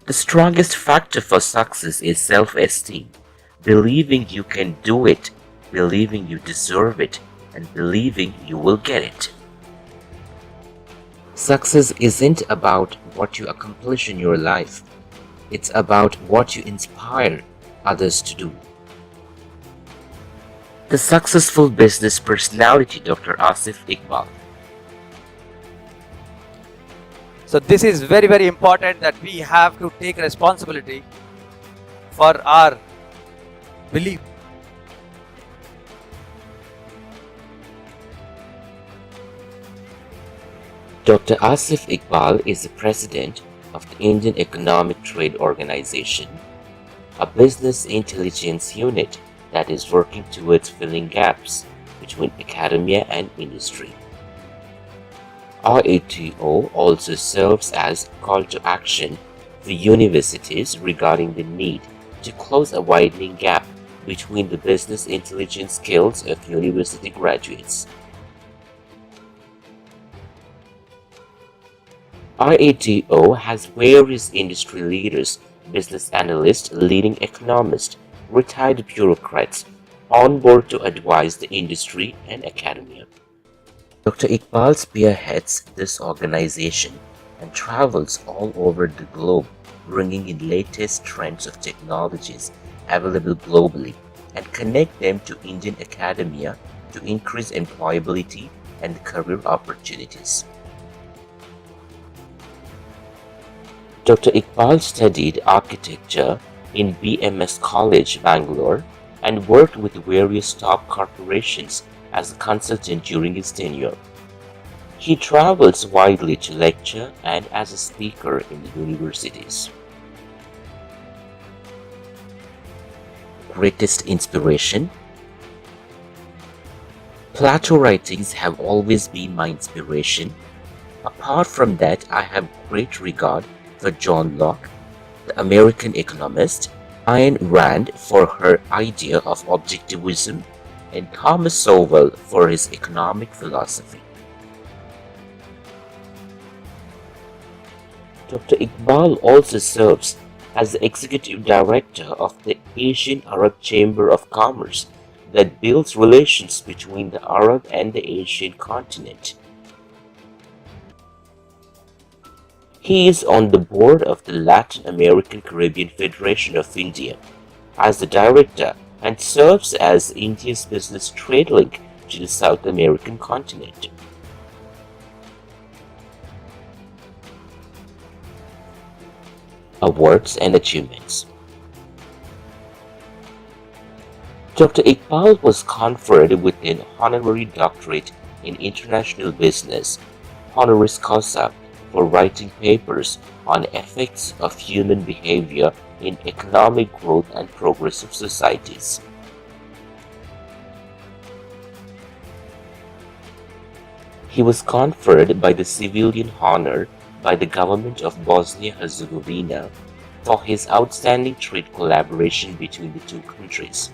The strongest factor for success is self-esteem, believing you can do it, believing you deserve it, and believing you will get it. Success isn't about what you accomplish in your life. It's about what you inspire others to do. The successful business personality, Dr. ASIF IQBAL. So this is very, very important that we have to take responsibility for our belief. Dr. ASIF IQBAL is the president of the Indian Economic Trade Organization, a business intelligence unit that is working towards filling gaps between academia and industry. RATO also serves as a call to action for universities regarding the need to close a widening gap between the business intelligence skills of university graduates. RATO has various industry leaders, business analysts, leading economists, retired bureaucrats on board to advise the industry and academia. Dr. IQBAL spearheads this organization and travels all over the globe, bringing in latest trends of technologies available globally and connect them to Indian academia to increase employability and career opportunities. Dr. IQBAL studied architecture in BMS College, Bangalore, and worked with various top corporations as a consultant during his tenure. He travels widely to lecture and as a speaker in universities. Greatest inspiration? Plato writings have always been my inspiration. Apart from that, I have great regard for John Locke, the American economist, Ayn Rand for her idea of objectivism, and Thomas Sowell for his economic philosophy. Dr. IQBAL also serves as the executive director of the Asian Arab Chamber of Commerce that builds relations between the Arab and the Asian continent. He is on the board of the Latin American Caribbean Federation of India as the director and serves as India's business trade link to the South American continent. Awards and achievements. Dr. IQBAL was conferred with an honorary doctorate in international business, honoris causa, for writing papers on effects of human behavior in economic growth and progressive societies. He was conferred by the civilian honor by the government of Bosnia-Herzegovina for his outstanding trade collaboration between the two countries.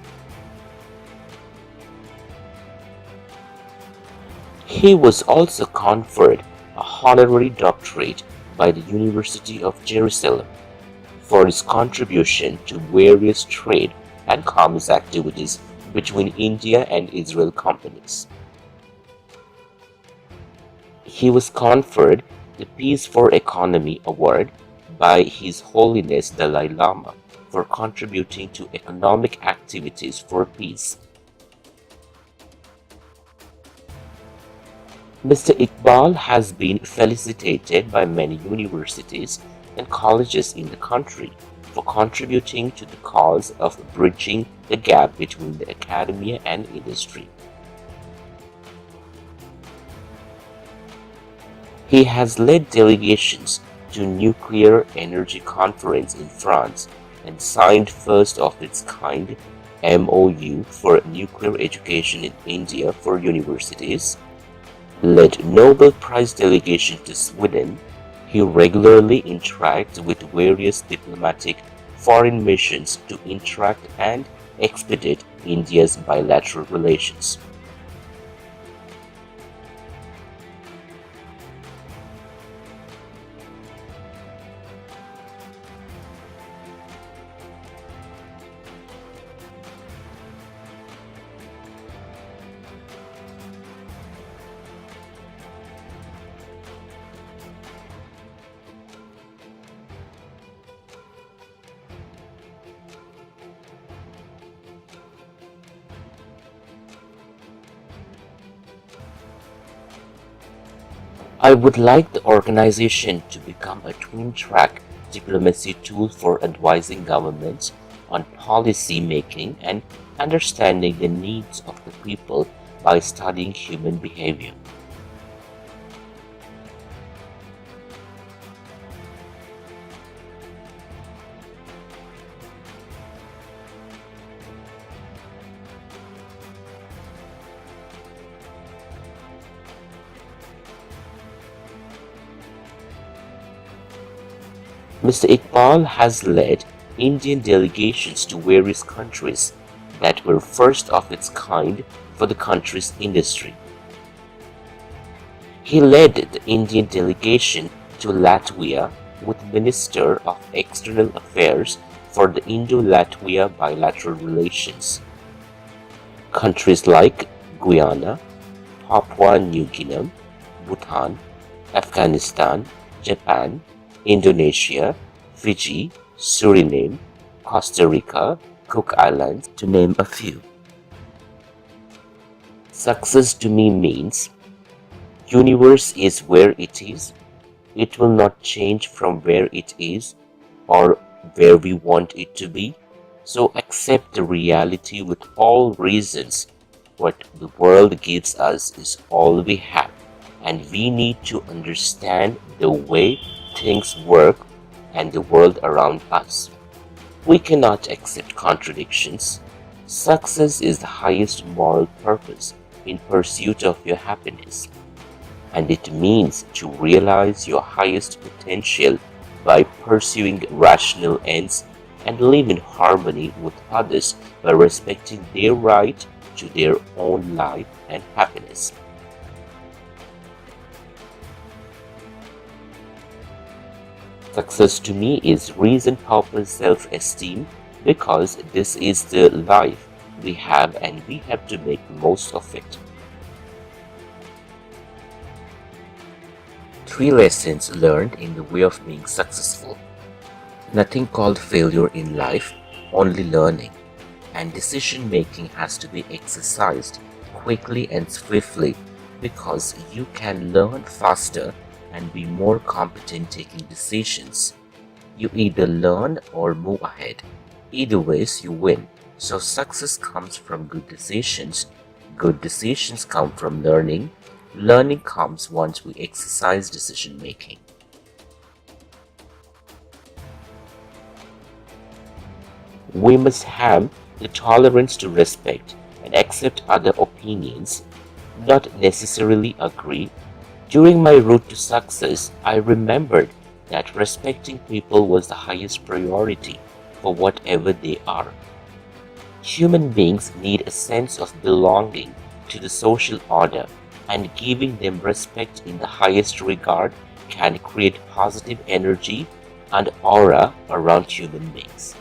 He was also conferred a honorary doctorate by the University of Jerusalem for his contribution to various trade and commerce activities between India and Israel companies. He was conferred the Peace for Economy Award by His Holiness Dalai Lama for contributing to economic activities for peace. Mr. IQBAL has been felicitated by many universities and colleges in the country for contributing to the cause of bridging the gap between the academia and industry. He has led delegations to nuclear energy conference in France and signed first of its kind MOU for nuclear education in India for universities, led Nobel Prize delegation to Sweden. He regularly interacts with various diplomatic foreign missions to interact and expedite India's bilateral relations. I would like the organization to become a twin-track diplomacy tool for advising governments on policy making and understanding the needs of the people by studying human behavior. Mr. Iqbal has led Indian delegations to various countries that were first of its kind for the country's industry. He led the Indian delegation to Latvia with Minister of External Affairs for the Indo-Latvia bilateral relations. Countries like Guyana, Papua New Guinea, Bhutan, Afghanistan, Japan, Indonesia, Fiji, Suriname, Costa Rica, Cook Islands, to name a few. Success to me means universe is where it is. It will not change from where it is or where we want it to be. So accept the reality with all reasons. What the world gives us is all we have, and we need to understand the way things work and the world around us. We cannot accept contradictions. Success is the highest moral purpose in pursuit of your happiness, and it means to realize your highest potential by pursuing rational ends and live in harmony with others by respecting their right to their own life and happiness. Success to me is reason, purpose, self-esteem, because this is the life we have and we have to make the most of it. 3 lessons learned in the way of being successful. Nothing called failure in life, only learning. And decision making has to be exercised quickly and swiftly, because you can learn faster and be more competent taking decisions. You either learn or move ahead. Either ways you win. So success comes from good decisions. Good decisions come from learning. Learning comes once we exercise decision making. We must have the tolerance to respect and accept other opinions, not necessarily agree. During my route to success, I remembered that respecting people was the highest priority for whatever they are. Human beings need a sense of belonging to the social order, and giving them respect in the highest regard can create positive energy and aura around human beings.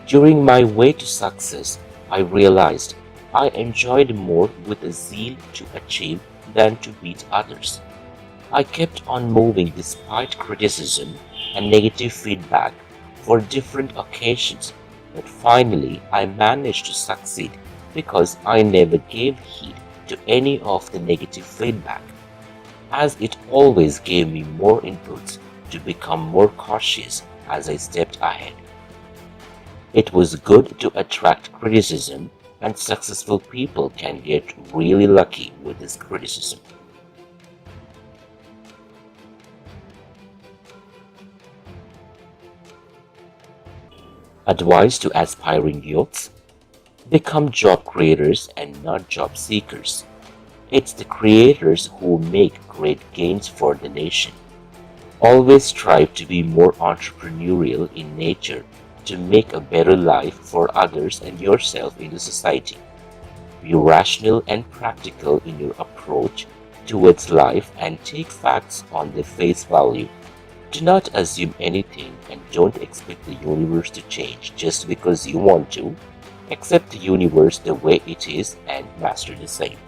During my way to success, I realized I enjoyed more with a zeal to achieve than to beat others. I kept on moving despite criticism and negative feedback for different occasions, but finally I managed to succeed because I never gave heed to any of the negative feedback, as it always gave me more inputs to become more cautious as I stepped ahead. It was good to attract criticism, and successful people can get really lucky with this criticism. Advice to aspiring youths: become job creators and not job seekers. It's the creators who make great gains for the nation. Always strive to be more entrepreneurial in nature to make a better life for others and yourself in the society. Be rational and practical in your approach towards life and take facts on their face value. Do not assume anything and don't expect the universe to change just because you want to. Accept the universe the way it is and master the same.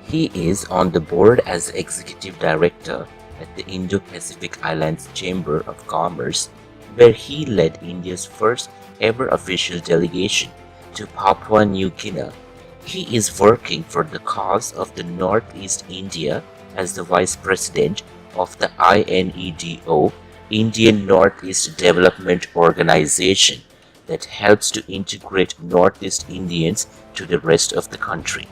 He is on the board as Executive Director at the Indo-Pacific Islands Chamber of Commerce, where he led India's first ever official delegation to Papua New Guinea. He is working for the cause of the Northeast India as the Vice President of the INEDO, Indian Northeast Development Organization, that helps to integrate Northeast Indians to the rest of the country.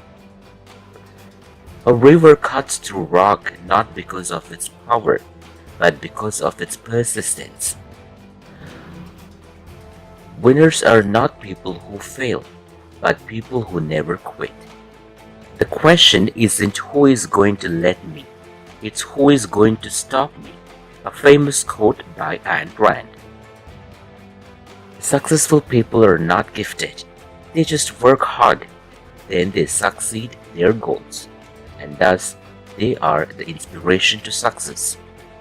A river cuts through rock not because of its power, but because of its persistence. Winners are not people who fail, but people who never quit. The question isn't who is going to let me, it's who is going to stop me. A famous quote by Ayn Rand. Successful people are not gifted, they just work hard, then they succeed their goals, and thus they are the inspiration to success.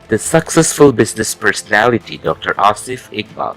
The successful business personality Dr. ASIF IQBAL